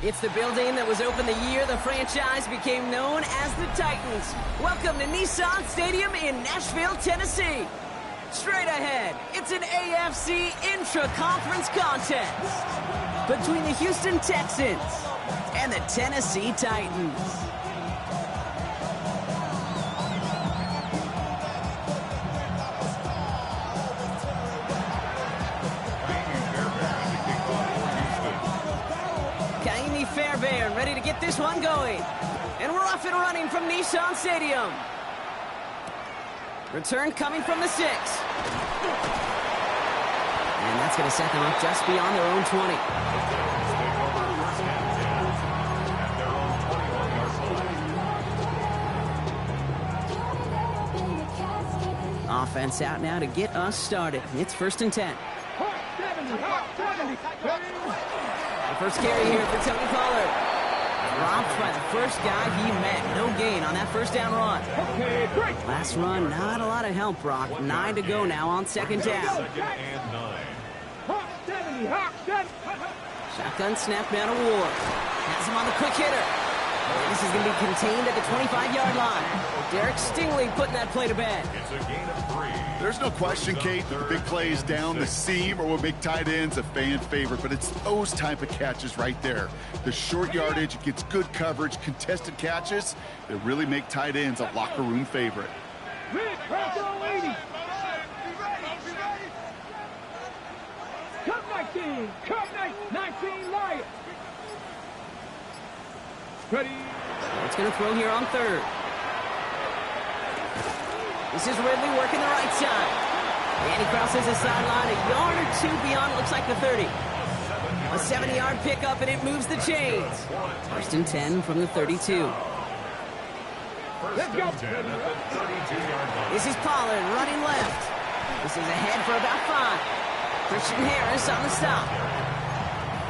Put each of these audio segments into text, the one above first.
It's the building that was opened the year the franchise became known as the Titans. Welcome to Nissan Stadium in Nashville, Tennessee. Straight ahead, it's an AFC intra-conference contest between the Houston Texans and the Tennessee Titans. Fairbairn ready to get this one going. And we're off and running from Nissan Stadium. Return coming from the 6. And that's going to set them up just beyond their own 20. Offense out now to get us started. It's 1st and 10. The first carry here for Tony Pollard. Dropped by the first guy he met. No gain on that first down run. Last run, not a lot of help, Brock. 9 to go now on 2nd down. Shotgun snap down to Ward. Has him on the quick hitter. This is going to be contained at the 25-yard line. Derek Stingley putting that play to bed. It's a gain of 3. There's no question, Kate, that the big plays down the seam or what make tight ends a fan favorite, but it's those type of catches right there. The short yardage, gets good coverage, contested catches that really make tight ends a locker room favorite. Come 19, come 19 Lions. Ready. It's going to throw here on 3rd. This is Ridley working the right side. And he crosses the sideline a yard or 2 beyond, looks like the 30. A 70-yard pickup, and it moves the chains. 1st and 10 from the 32. Let's go. This is Pollard running left. This is ahead for about 5. Christian Harris on the stop.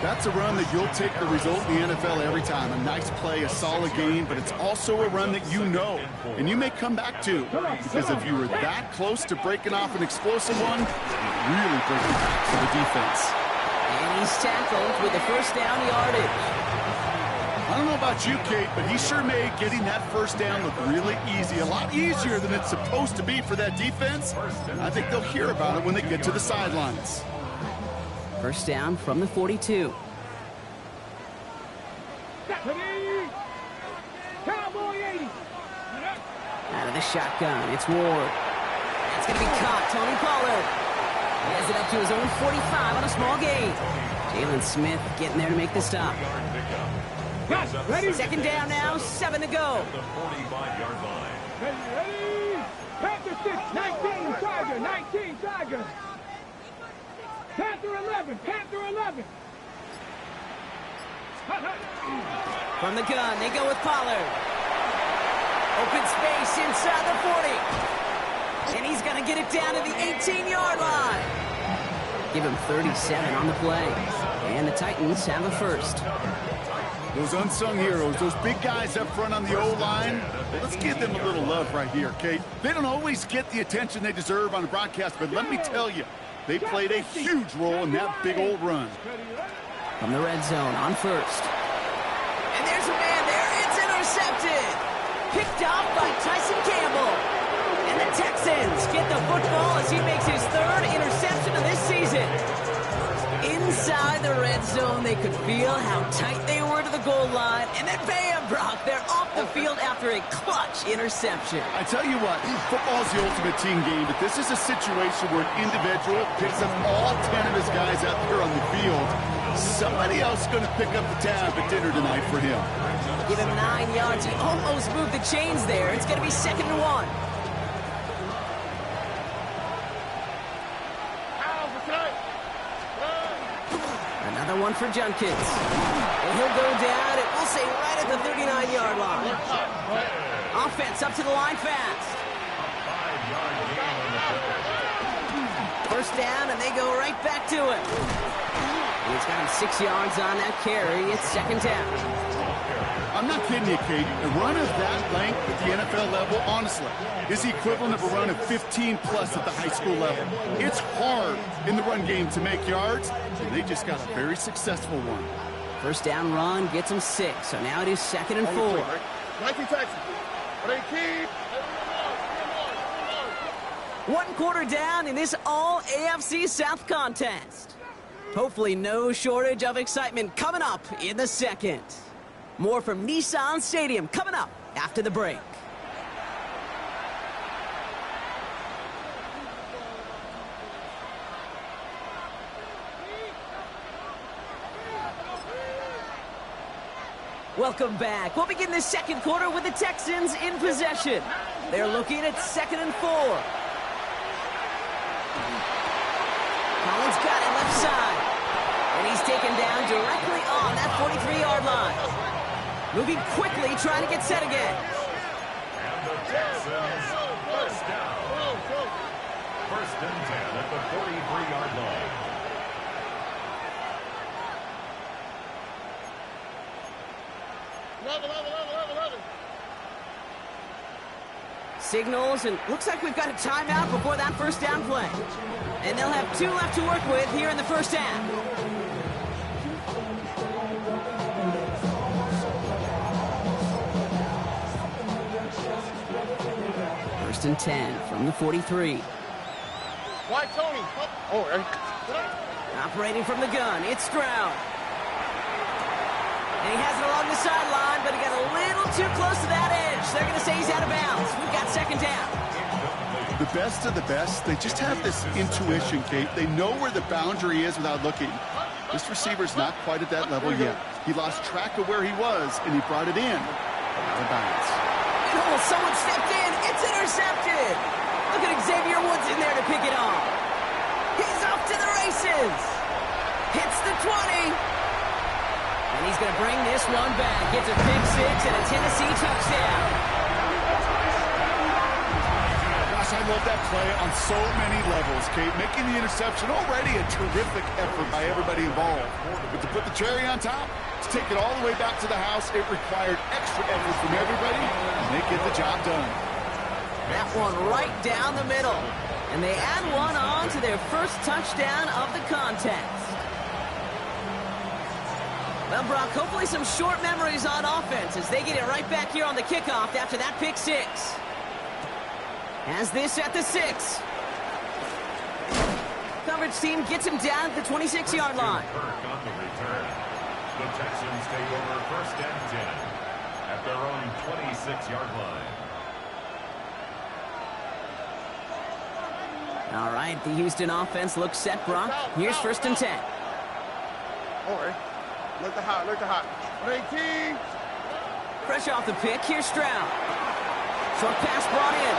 That's a run that you'll take the result in the NFL every time. A nice play, a solid game, but it's also a run that you know, and you may come back to. Because if you were that close to breaking off an explosive one, it really brings it back to the defense. And he's tackled with the first down yardage. I don't know about you, Kate, but he sure made getting that first down look really easy. A lot easier than it's supposed to be for that defense. I think they'll hear about it when they get to the sidelines. First down from the 42. Cowboy 80. Out of the shotgun, it's Ward. That's going to be caught. Tony Pollard. He has it up to his own 45 on a small gain. Jalen Smith getting there to make the stop. Ready. 2nd down now, 7 to go. The 45-yard line. Ready. Panther 6, 19 Tiger, 19 Tiger. Panther 11, Panther 11. From the gun, they go with Pollard. Open space inside the 40. And he's going to get it down to the 18-yard line. Give him 37 on the play. And the Titans have a first. Those unsung heroes, those big guys up front on the O-line, well, let's give them a little love right here, Kate. They don't always get the attention they deserve on the broadcast, but let me tell you, they played a huge role in that big old run. From the red zone on 1st. And there's a man there. It's intercepted. Picked off by Tyson Campbell. And the Texans get the football as he makes his 3rd interception of this season. Inside the red zone, they could feel how tight they were to the goal line. And then bam, Brock, they're off the field after a clutch interception. I tell you what, football's the ultimate team game, but this is a situation where an individual picks up all 10 of his guys out there on the field. Somebody else is going to pick up the tab at dinner tonight for him. Give him 9 yards. He almost moved the chains there. It's going to be 2nd and 1. Another one for Junkins. And he'll go down, and we'll say right at the 39-yard line. Offense up to the line fast. First down, and they go right back to it. He's got him 6 yards on that carry. It's 2nd down. I'm not kidding you, Kate. A run of that length at the NFL level, honestly, is the equivalent of a run of 15-plus at the high school level. It's hard in the run game to make yards, and they just got a very successful one. First down run gets him 6, so now it is 2nd and 4. 19 Texans. 18. 1 quarter down in this all AFC South contest. Hopefully no shortage of excitement coming up in the second. More from Nissan Stadium coming up after the break. Welcome back. We'll begin the second quarter with the Texans in possession. They're looking at 2nd and 4. Collins got it left side. And he's taken down directly on that 43-yard line. Moving quickly, trying to get set again. And the Texans first down. First and 10 at the 43-yard line. Signals, and looks like we've got a timeout before that first down play. And they'll have 2 left to work with here in the first half. First and 10 from the 43. Why, Tony? Oh, Operating from the gun, it's Stroud. And he has it along the sideline, but he got a little too close to that edge. They're going to say he's out of bounds. We've got 2nd down. The best of the best, they just have this intuition, Kate. They know where the boundary is without looking. This receiver's not quite at that level yet. He lost track of where he was, and he brought it in. Out of bounds. Oh, someone stepped in. It's intercepted. Look at Xavier Woods in there to pick it off. He's off to the races. Hits the 20. And he's going to bring this one back. Gets a pick 6 and a Tennessee touchdown. Gosh, I love that play on so many levels, Kate. Making the interception, already a terrific effort by everybody involved. But to put the cherry on top, to take it all the way back to the house, it required extra effort from everybody, and they get the job done. That one right down the middle. And they add one on to their first touchdown of the contest. Well, Brock, hopefully some short memories on offense as they get it right back here on the kickoff after that pick 6. Has this at the 6. Coverage team gets him down at the 26-yard line. Kirk on the return. The Texans take over first and 10 at their own 26-yard line. All right, the Houston offense looks set, Brock. Here's first and 10. all right. Look the hot. 18. Fresh off the pick, here's Stroud. Short pass brought in.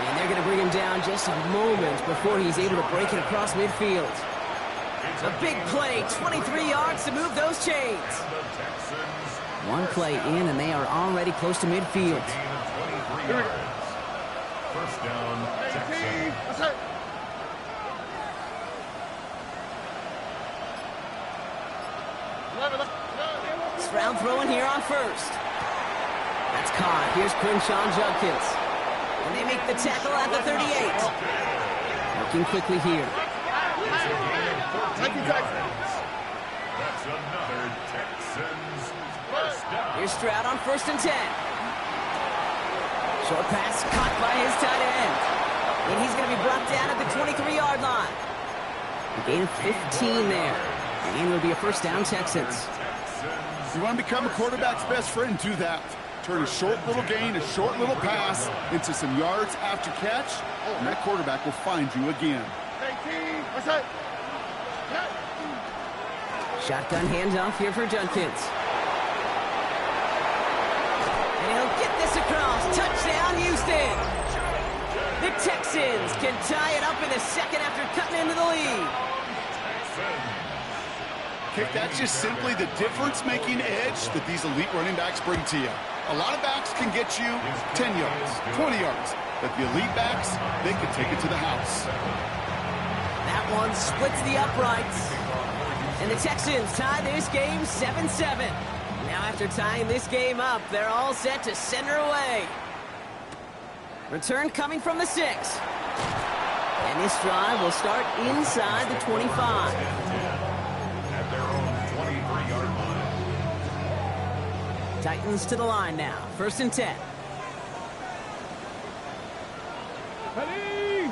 And they're going to bring him down just a moment before he's able to break it across midfield. A big play, 23 yards to move those chains. One play in, and they are already close to midfield. First down, Texans. That's it. Stroud throwing here on first. That's caught. Here's Crenshaw Judkins. And they make the tackle at the 38. Working quickly here. Thank you, Texans. That's another Texans first down. Here's Stroud on first and 10. Short pass caught by his tight end. And he's going to be brought down at the 23-yard line. A gain of 15 there. And it'll be a first down, Texans. You want to become a quarterback's best friend, do that. Turn a short little gain, a short little pass into some yards after catch, and that quarterback will find you again. 18. That's it. Shotgun handoff here for Judkins. And he'll get this across. Touchdown, Houston. The Texans can tie it up in the second after cutting into the lead. Okay, that's just simply the difference-making edge that these elite running backs bring to you. A lot of backs can get you 10 yards, 20 yards, but the elite backs, they can take it to the house. That one splits the uprights. And the Texans tie this game 7-7. Now after tying this game up, they're all set to send her away. Return coming from the 6. And this drive will start inside the 25. At their own 23-yard Titans to the line now. 1st and 10. Ready?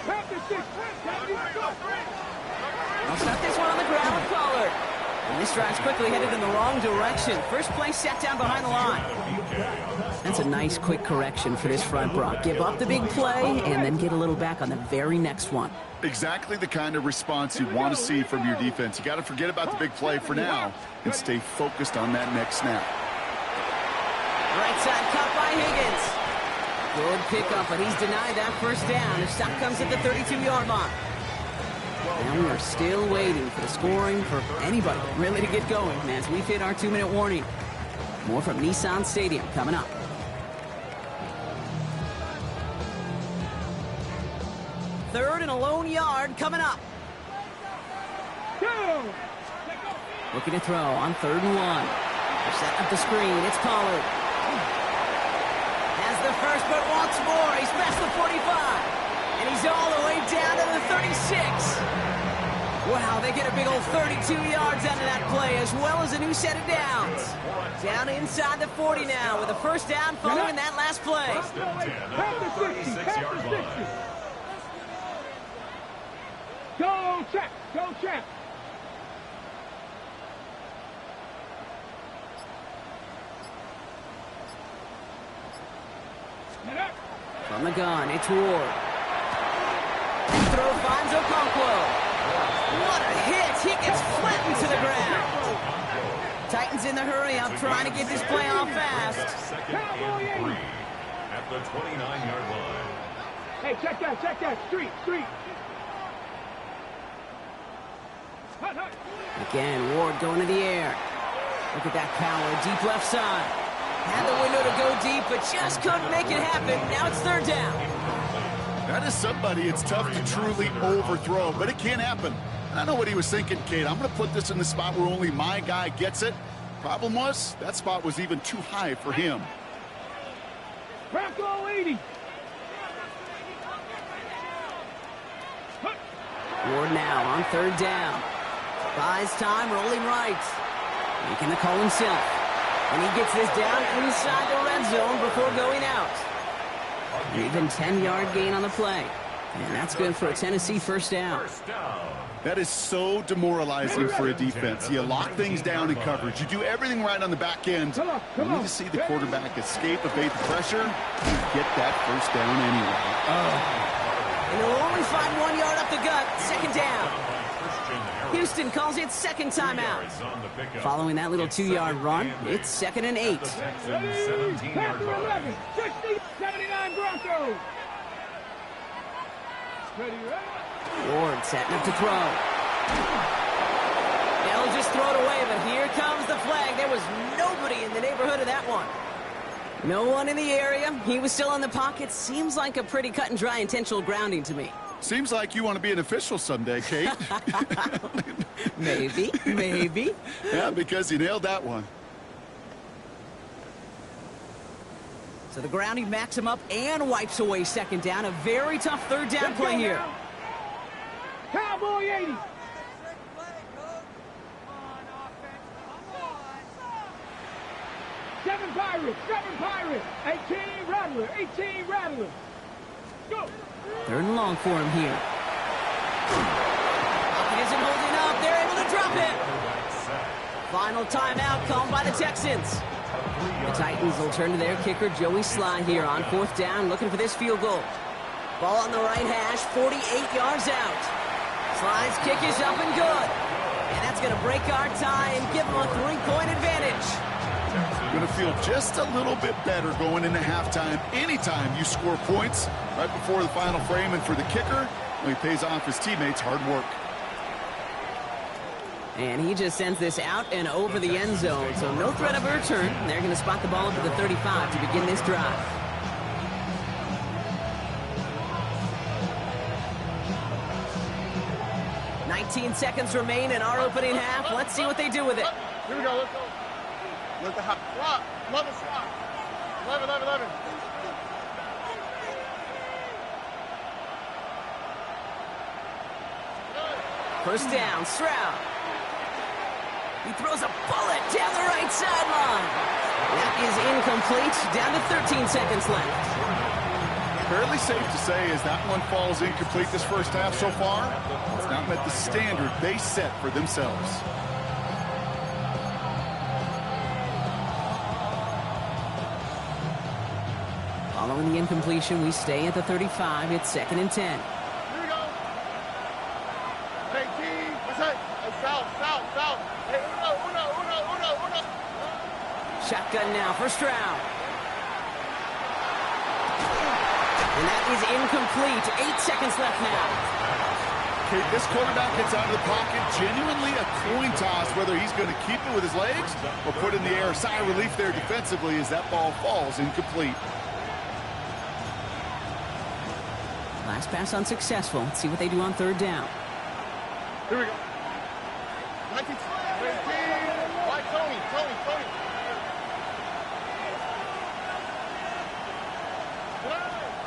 Panther 6. I'll start this one on the ground with Pollard. And this drive's quickly headed in the wrong direction. First play set down behind the line. That's a nice quick correction for this front, Brock. Give up the big play and then get a little back on the very next one. Exactly the kind of response you want to see from your defense. You got to forget about the big play for now and stay focused on that next snap. Right side cut by Higgins. Good pickup, but he's denied that first down. The stop comes at the 32-yard line. And we are still waiting for the scoring for anybody really to get going as we've hit our 2-minute warning. More from Nissan Stadium coming up. Third and a lone yard coming up. Looking to throw on 3rd and 1. They're setting up the screen. It's Pollard. Has the first, but wants more. He's past the 45. And he's all the way down to the 36. Wow, they get a big old 32 yards out of that play, as well as a new set of downs. Down inside the 40 now with a first down following that last play. Go check, go check. From the gun, it's Ward. Throw finds Okonkwo. What a hit! He gets flattened to the ground. Titans in the hurry up, trying to get this play off fast. At the 29-yard line. Hey, check that. Street. Hut. Again, Ward going to the air. Look at that power, deep left side. Had the window to go deep, but just couldn't make it happen. Now it's 3rd down. That is somebody it's tough to truly overthrow, but it can happen. I know what he was thinking, Kate. I'm going to put this in the spot where only my guy gets it. Problem was, that spot was even too high for him. Bronco 80. Ward now on 3rd down. Buys time, rolling right. Making the call himself. And he gets this down inside the red zone before going out. An even 10-yard gain on the play. And that's good for a Tennessee first down. That is so demoralizing for a defense. You lock things down in coverage. You do everything right on the back end. You need to see the quarterback escape, evade the pressure, and get that first down anyway. And he'll only find 1 yard up the gut. 2nd down. Houston calls it 2nd timeout. Following that little 2-yard run, it's 2nd and 8. Panther 11. 60, 79 Broncos. Ready. Ward setting up to throw. They'll just throw it away, but here comes the flag. There was nobody in the neighborhood of that one. No one in the area. He was still in the pocket. Seems like a pretty cut and dry intentional grounding to me. Seems like you want to be an official someday, Kate. Maybe. Yeah, because you nailed that one. So the grounding backs him up and wipes away 2nd down. A very tough 3rd down play here. Cowboy 80. Seven Pirates. 18 Rattlers. Go. 3rd and long for him here. He isn't holding up. They're able to drop it. Final timeout called by the Texans. The Titans will turn to their kicker, Joey Sly, here on 4th down, looking for this field goal. Ball on the right hash, 48 yards out. Sly's kick is up and good. And that's going to break our tie and give them a 3-point advantage. Going to feel just a little bit better going into halftime. Anytime you score points right before the final frame, and for the kicker, well, he pays off his teammates' hard work. And he just sends this out and over the end zone, so no threat of a return. They're going to spot the ball up at the 35 to begin this drive. "19 seconds remain in our opening half. Let's see what they do with it. Here we go, let's go. Let the hot slot. 11 slot. 11. First down, Stroud. He throws a bullet down the right sideline. That is incomplete. Down to 13 seconds left. Fairly safe to say as that one falls incomplete this first half so far, it's not met the standard they set for themselves. Following the incompletion, we stay at the 35. It's 2nd and 10. Here we go. Hey, team. What's up? South. Hey, uno. Shotgun now for Stroud. And that is incomplete. 8 seconds left now. Okay, this quarterback gets out of the pocket, genuinely a coin toss, whether he's going to keep it with his legs or put it in the air. Sigh of relief there defensively as that ball falls incomplete. Last pass unsuccessful. Let's see what they do on 3rd down. Here we go. 19. Why Tony?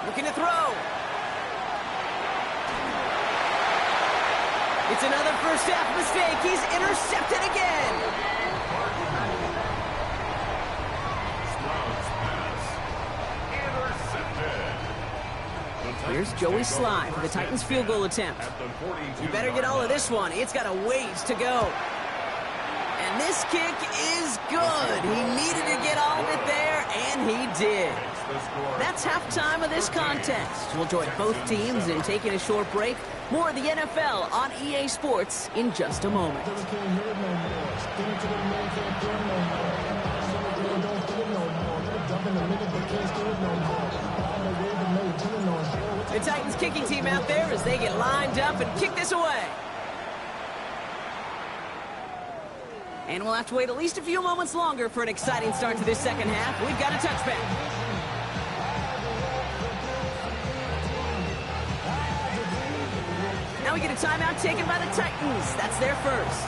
Looking to throw. It's another first half mistake. He's intercepted again. Here's Joey Sly for the Titans field goal attempt. You better get all of this one. It's got a ways to go. And this kick is good. He needed to get all of it there, and he did. That's halftime of this contest. We'll join both teams in taking a short break. More of the NFL on EA Sports in just a moment. The Titans kicking team out there as they get lined up and kick this away. And we'll have to wait at least a few moments longer for an exciting start to this second half. We've got a touchback. Now we get a timeout taken by the Titans. That's their first.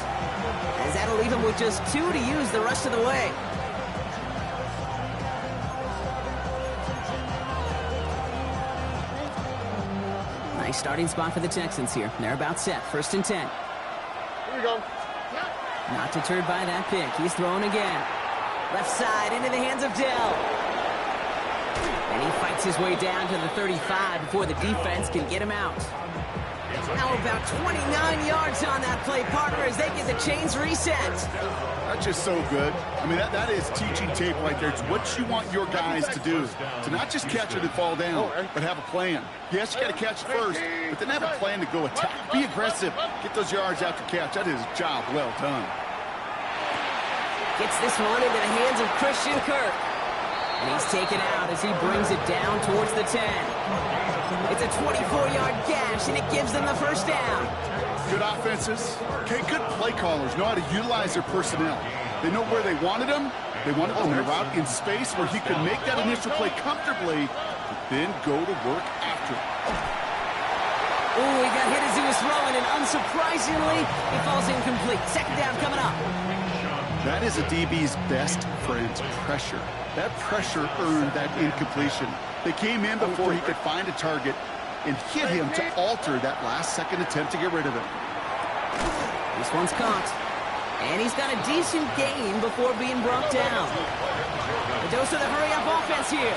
As that'll leave them with just 2 to use the rest of the way. Nice starting spot for the Texans here. They're about set. 1st and 10. Here we go. Not deterred by that pick. He's throwing again. Left side into the hands of Dell. And he fights his way down to the 35 before the defense can get him out. Now about 29 yards on that play, partner, as they get the chains reset. That's just so good. I mean, that is teaching tape right there. It's what you want your guys to do. To not just catch it and fall down, but have a plan. Yes, you got to catch it first, but then have a plan to go attack. Be aggressive. Get those yards after catch. That is a job well done. Gets this one into the hands of Christian Kirk. And he's taken out as he brings it down towards the 10. It's a 24-yard gash, and it gives them the first down. Good offenses. Okay, good play callers know how to utilize their personnel. They know where they wanted them. They wanted them to route in space where he could make that initial play comfortably, but then go to work after it. Ooh, he got hit as he was throwing, and unsurprisingly, he falls incomplete. 2nd down coming up. That is a DB's best friend, pressure. That pressure earned that incompletion. They came in before he could find a target and hit him to alter that last-second attempt to get rid of it. This one's caught. And he's got a decent gain before being brought down. A dose of the hurry-up offense here.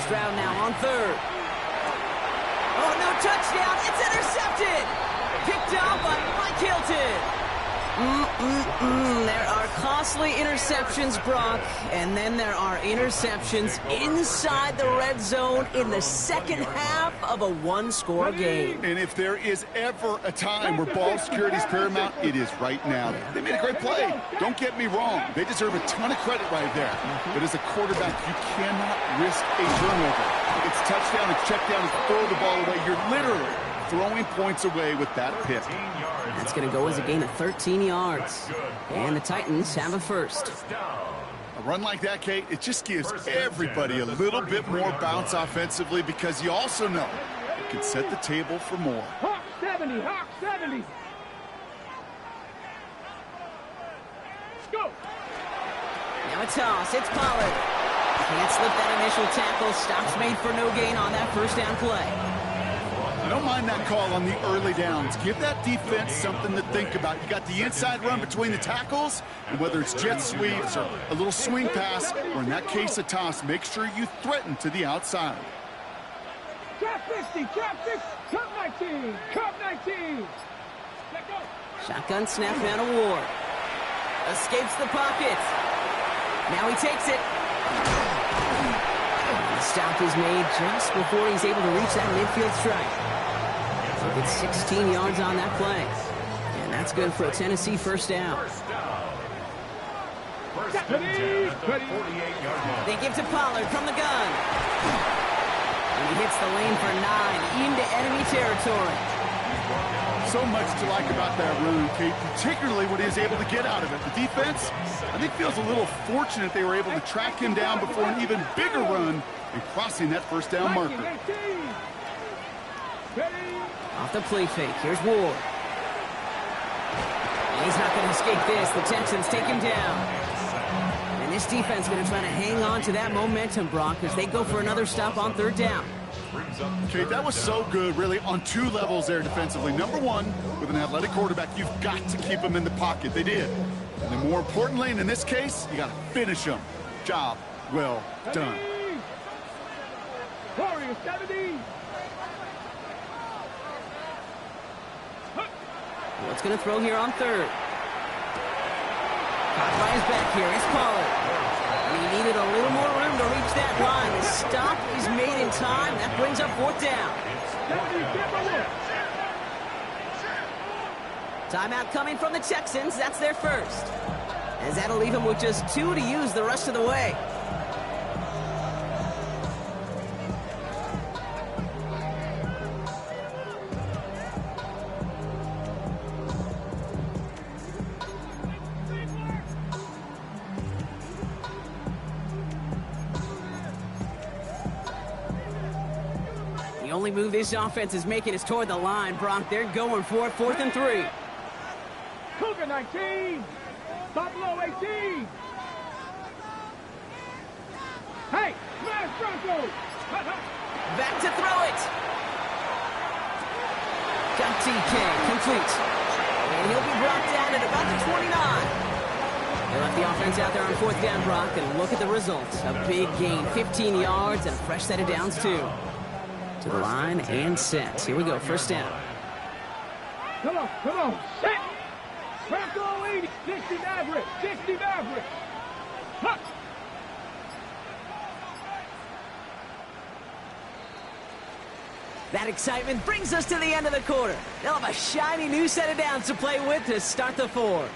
Stroud now on 3rd. Oh, no touchdown. It's intercepted. Picked up by Mike Hilton. There are costly interceptions, Brock, and then there are interceptions inside the red zone in the second half of a one-score game. And if there is ever a time where ball security is paramount, it is right now. They made a great play. Don't get me wrong. They deserve a ton of credit right there. But as a quarterback, you cannot risk a turnover. It's touchdown, it's check down, it's throw the ball away. You're literally throwing points away with that pick. That's going to go as a gain of 13 yards. And the Titans have a first. A run like that, Kate, it just gives everybody a little bit more bounce offensively because you also know it can set the table for more. Hawk 70, Hawk 70. Go. Now a toss. It's Pollard. Can't slip that initial tackle. Stops made for no gain on that first down play. I don't mind that call on the early downs. Give that defense something to think about. You got the inside run between the tackles, and whether it's jet sweeps or a little swing pass, or in that case a toss, make sure you threaten to the outside. Trap 50, trap 50, cup 19, cup 19. Let go. Shotgun snap down to Ward. Escapes the pocket. Now he takes it. The stop is made just before he's able to reach that midfield strike. So gets 16 yards on that play. And that's good for a Tennessee first down. First and 10 at the 48-yard line. They give to Pollard from the gun. And he hits the lane for 9 into enemy territory. So much to like about that run, Kate, particularly what he is able to get out of it. The defense, I think, feels a little fortunate they were able to track him down before an even bigger run and crossing that first down marker. Off the play fake, here's Ward. And he's not going to escape this. The Texans take him down. And this defense going to try to hang on to that momentum, Brock, as they go for another stop on third down. Okay, that was so good, really, on two levels there defensively. Number one, with an athletic quarterback, you've got to keep him in the pocket. They did. And then more importantly, and in this case, you got to finish him. Job well done. Warriors 70. What's going to throw here on third? Caught by his back here. It's Pollard. And he needed a little more room to reach that line. The stop is made in time. That brings up fourth down. Timeout coming from the Texans. That's their first. As that'll leave him with just 2 to use the rest of the way. The only move this offense is making is toward the line, Brock. They're going for it, 4th and 3. Cougar 19. Buffalo 18. Hey, smash Broncos. Back to throw it. Got TK, complete. And he'll be brought down at about the 29. They left the offense out there on 4th down, Brock, and look at the results. A big gain, 15 yards, and a fresh set of downs, too. To the line and set. Here we go, first down. Come on, set. Bronco 80, 60 Maverick, 60 Maverick. Huh. That excitement brings us to the end of the quarter. They'll have a shiny new set of downs to play with to start the 4th.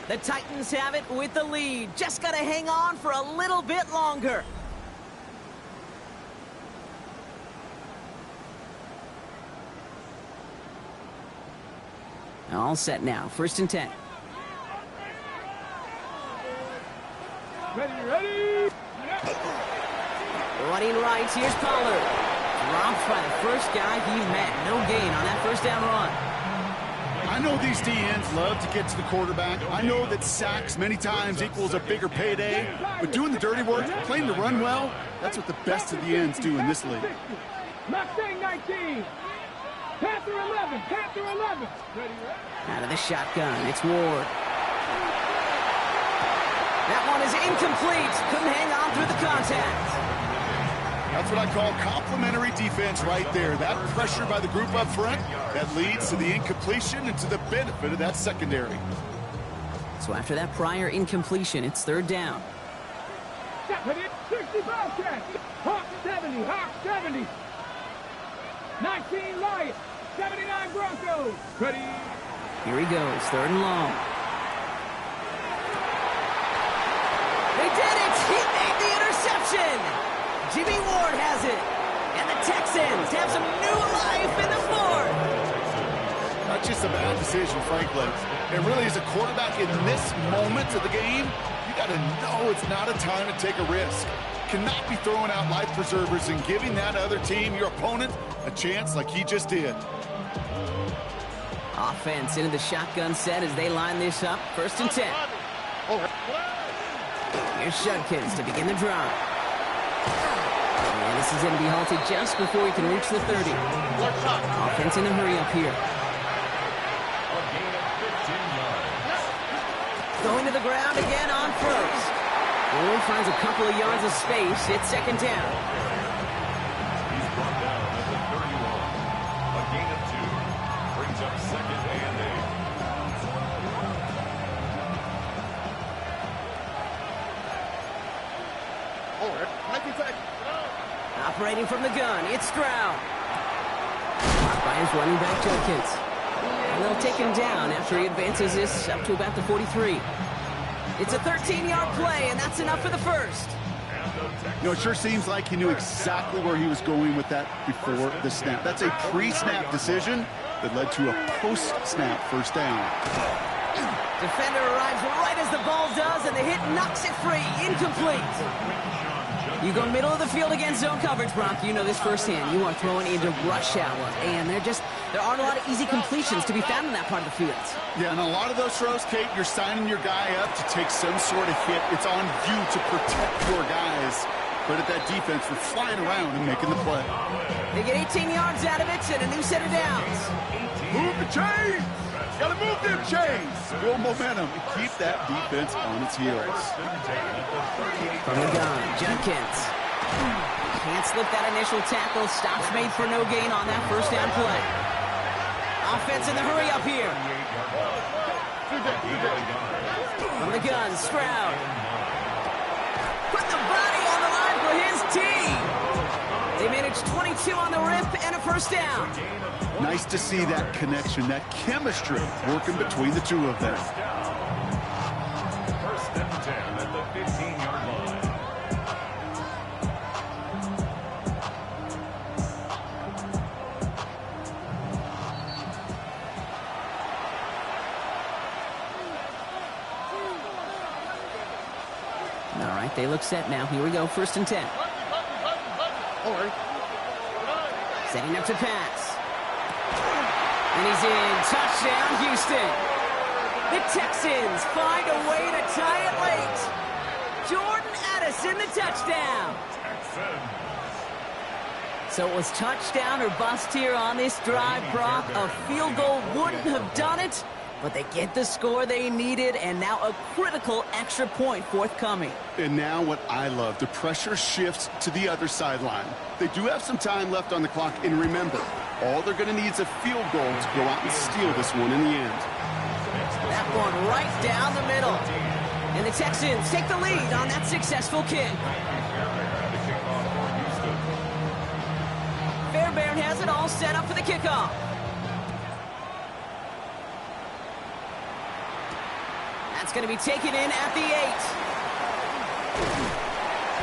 The Titans have it with the lead. Just got to hang on for a little bit longer. All set now. 1st and 10. Ready. Running right. Here's Pollard. Dropped by the first guy he met. No gain on that first down run. I know these DNs love to get to the quarterback. I know that sacks many times equals a bigger payday. But doing the dirty work, playing to run well, that's what the best of the ends do in this league. Mustang 19. Panther 11. Panther 11. Ready. Out of the shotgun, it's Ward. That one is incomplete. Couldn't hang on through the contact. That's what I call complimentary defense right there. That pressure by the group up front, that leads to the incompletion and to the benefit of that secondary. So after that prior incompletion, it's 3rd down. 65 catch. Hawk 70. Hawk 70. 19 Lions. 79 Broncos. Ready. Here he goes, 3rd and long. They did it! He made the interception! Jimmy Ward has it. And the Texans have some new life in the 4th. Not just a bad decision, frankly. It really is a quarterback in this moment of the game. You got to know it's not a time to take a risk. Cannot be throwing out life preservers and giving that other team, your opponent, a chance like he just did. Offense into the shotgun set as they line this up. 1st and 10. Here's Judkins to begin the drive. And the This is going to be halted just before he can reach the 30. Offense in a hurry up here. A gain of 15 yards. Going to the ground again on first. Bourne finds a couple of yards of space. It's second down. He's brought down at the 31. A gain of 2. Brings up second and 8. Operating from the gun, it's Stroud. Blocked by his running back, Judkins. And they'll take him down after he advances this up to about the 43. It's a 13-yard play, and that's enough for the first. You know, it sure seems like he knew exactly where he was going with that before the snap. That's a pre-snap decision that led to a post-snap first down. Defender arrives right as the ball does, and the hit knocks it free. Incomplete. You go middle of the field against zone coverage, Brock. You know this firsthand. You are throwing into rush hour, and there aren't a lot of easy completions to be found in that part of the field. Yeah, and a lot of those throws, Kate, you're signing your guy up to take some sort of hit. It's on you to protect your guys. But at that defense, we're flying around and making the play. They get 18 yards out of it and a new set of downs. Move the chains! Gotta move them chains! Build momentum and keep that defense on its heels. From the gun, Judkins. Can't slip that initial tackle. Stops made for no gain on that first down play. Offense in the hurry up here. From the gun, Stroud. Put the body on the line for his team. They managed 22 on the rip and a first down. Nice to see that connection, that chemistry working between the two of them. First and 10 at the 15-yard line. All right, they look set now. Here we go, first and 10. Setting up to pass. And he's in. Touchdown, Houston. The Texans find a way to tie it late. Jordan Addison, the touchdown. So it was touchdown or bust here on this drive, Brock. A field goal wouldn't have done it, but they get the score they needed, and now a critical extra point forthcoming. And now what I love, the pressure shifts to the other sideline. They do have some time left on the clock, and remember, all they're going to need is a field goal to go out and steal this one in the end. That one right down the middle. And the Texans take the lead on that successful kick. Fairbairn has it all set up for the kickoff. That's going to be taken in at the 8.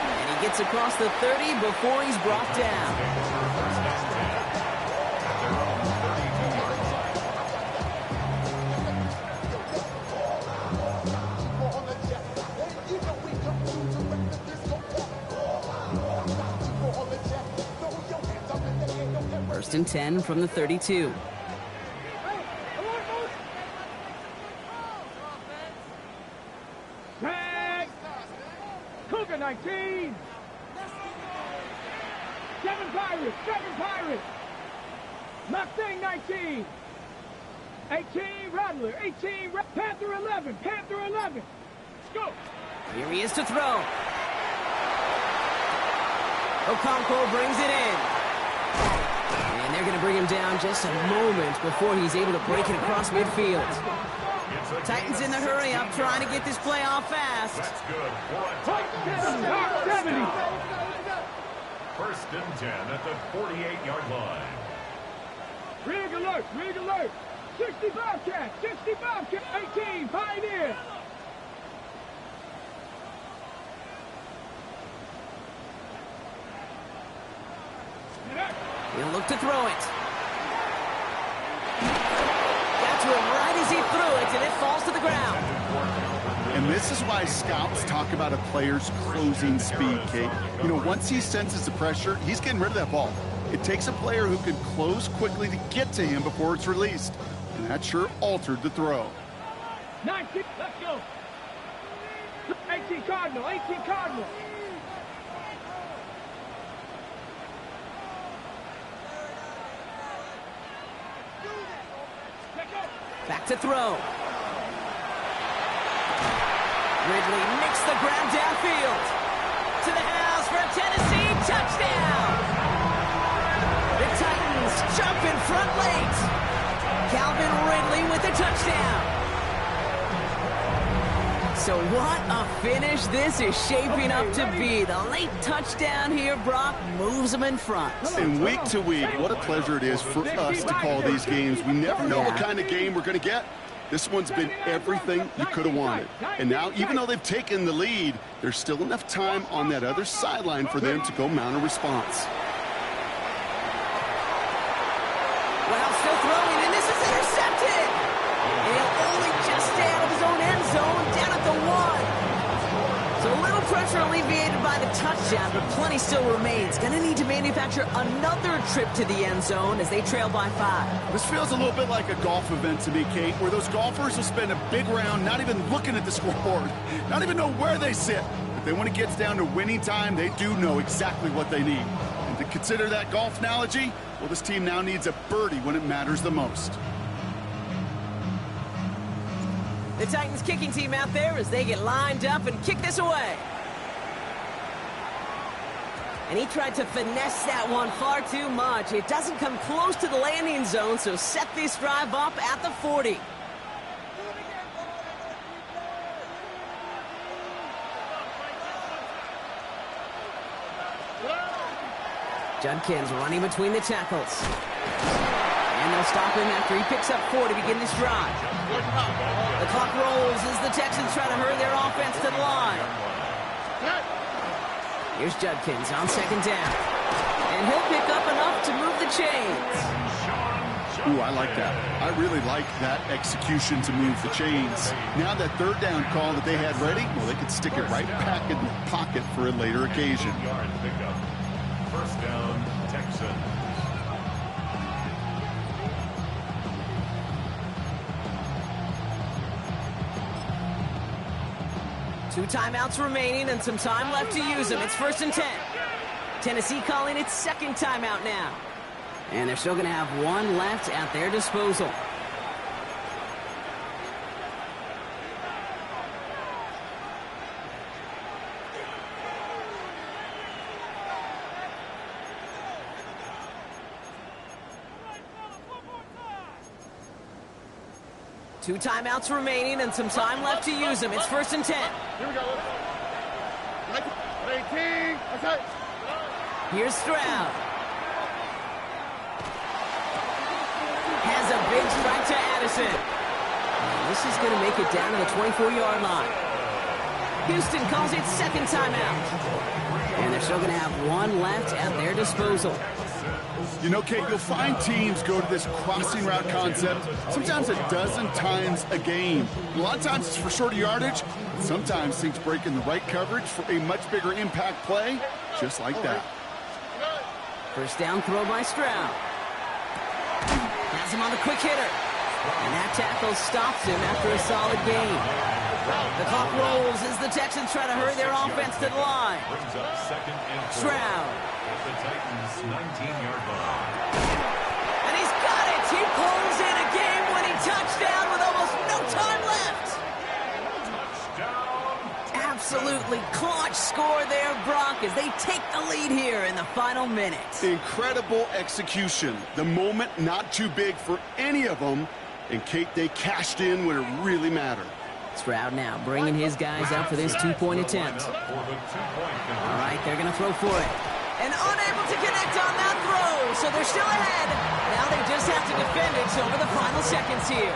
And he gets across the 30 before he's brought down. First and 10 from the 32. Tag! Cougar 19! 7 Pirates! Mustang 19! 18 Rattler, Panther 11! Let's go! Here he is to throw. Okonkwo brings it in. And they're going to bring him down just a moment before he's able to break it across midfield. Titans in the hurry up, trying to get this play off fast. That's good. Top 70! First and 10 at the 48-yard line. Rig alert! 60 Bobcat! 18 Pioneer! He'll look to throw it. Got to him right as he threw it, and it falls to the ground. And this is why scouts talk about a player's closing speed, Kate. You know, once he senses the pressure, he's getting rid of that ball. It takes a player who can close quickly to get to him before it's released. And that sure altered the throw. 19, let's go. 18 Cardinal. Back to throw. Ridley nicks the ground downfield. To the house for a Tennessee touchdown. The Titans jump in front late. Calvin Ridley with a touchdown. So what a finish this is shaping up to be. The late touchdown here, Brock, moves them in front. And week to week, what a pleasure it is for us to call these games. We never know what kind of game we're going to get. This one's been everything you could have wanted. And now, even though they've taken the lead, there's still enough time on that other sideline for them to go mount a response. Well, still throwing, and this is intercepted. He'll only just stay out of his own end zone, down at the 1. So a little pressure alleviated by the touchdown, but plenty still remains. Going to need to manufacture another trip to the end zone as they trail by 5. This feels a little bit like a golf event to me, Kate, where those golfers will spend a big round not even looking at the scoreboard, not even know where they sit. But then when it gets down to winning time, they do know exactly what they need. And to consider that golf analogy, well, this team now needs a birdie when it matters the most. The Titans kicking team out there as they get lined up and kick this away. And he tried to finesse that one far too much. It doesn't come close to the landing zone, so set this drive up at the 40. Judkins running between the tackles. And they'll stop him after he picks up 4 to begin this drive. The clock rolls as the Texans try to hurry their offense to the line. Here's Judkins on second down. And he'll pick up enough to move the chains. Ooh, I like that. I really like that execution to move the chains. Now that third down call that they had ready, well, they could stick it right back in the pocket for a later occasion. First down, Texans. Two timeouts remaining and some time left to use them. It's 1st and 10. Tennessee calling its second timeout now. And they're still going to have one left at their disposal. Two timeouts remaining and some time left to use them. It's 1st and 10. Here we go. 18. Okay. Here's Stroud. Has a big strike to Addison. And this is going to make it down to the 24-yard line. Houston calls its second timeout. And they're still going to have one left at their disposal. You know, Kate, you'll find teams go to this crossing route concept sometimes a dozen times a game. A lot of times it's for shorter yardage. Sometimes things break in the right coverage for a much bigger impact play, just like that. First down throw by Stroud. Has him on the quick hitter. And that tackle stops him after a solid gain. The clock rolls as the Texans try to hurry their offense to the line. Brings up second and 4. Stroud. At the Titans' 19-yard line. And he's got it. He pulls in a game-winning touchdown with almost no time left. Touchdown. Absolutely clutch score there, Brock, as they take the lead here in the final minute. Incredible execution. The moment not too big for any of them. And, Kate, they cashed in when it really mattered. Stroud now bringing his guys up for this two-point attempt. All right, they're going to throw for it. And unable to connect on that throw, so they're still ahead. Now they just have to defend it over the final seconds here.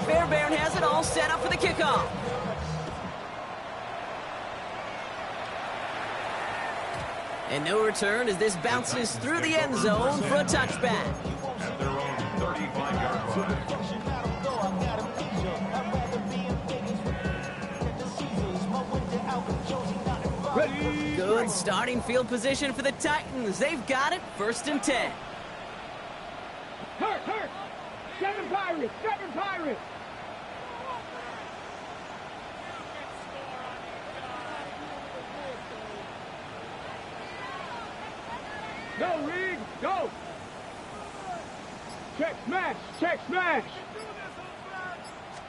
Fairbairn has it all set up for the kickoff. And no return as this bounces through the end zone for a touchback. At their own 35-yard line. Good starting field position for the Titans. They've got it, 1st and 10. Hurt. 7 Pirates. No, Reed, go. Check smash, check smash.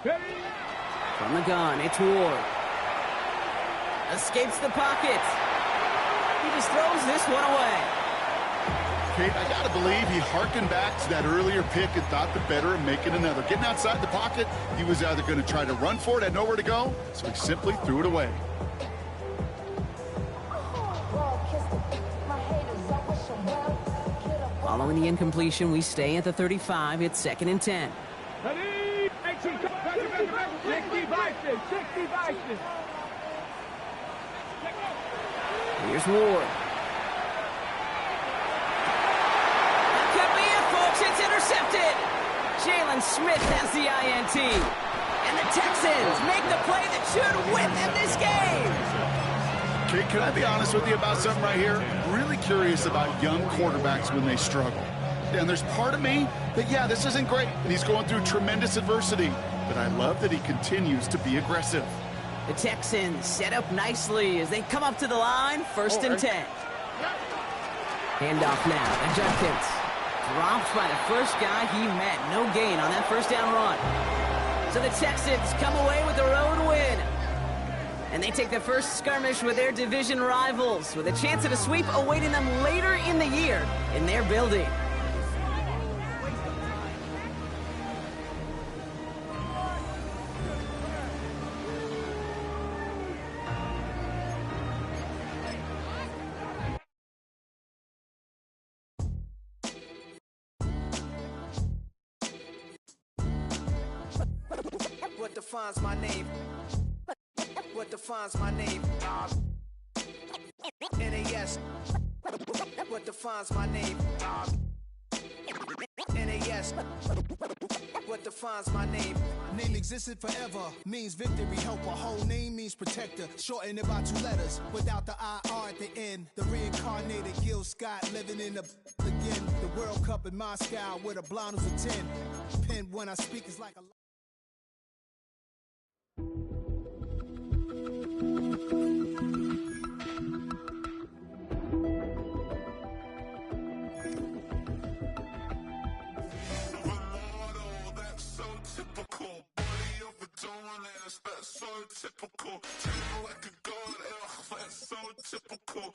Ready? From the gun, it's Ward. Escapes the pocket. He just throws this one away. Kate, I got to believe he harkened back to that earlier pick and thought the better of making another. Getting outside the pocket, he was either going to try to run for it, had nowhere to go, so he simply threw it away. Following the incompletion, we stay at the 35. It's 2nd and 10. Ready? 60 vices, 60 vices. Here's Ward. That could be it, folks. It's intercepted. Jalen Smith has the INT. And the Texans make the play that should win them this game. Kate, can I be honest with you about something right here? Really curious about young quarterbacks when they struggle. And there's part of me that, yeah, this isn't great, and he's going through tremendous adversity. But I love that he continues to be aggressive. The Texans set up nicely as they come up to the line, 1st and 10. Handoff now to Judkins. Dropped by the first guy he met. No gain on that first down run. So the Texans come away with the road win. And they take the first skirmish with their division rivals, with a chance at a sweep awaiting them later in the year in their building. What defines my name? What defines my name? NAS. What defines my name? NAS. What defines my name? Name existed forever, means victory, helper. Whole name means protector. Shorten it by 2 letters, without the IR at the end. The reincarnated Gil Scott living in the again. The World Cup in Moscow with a blonde who's a 10. Pen when I speak is like a... Typical, treat me like a god, that's so typical.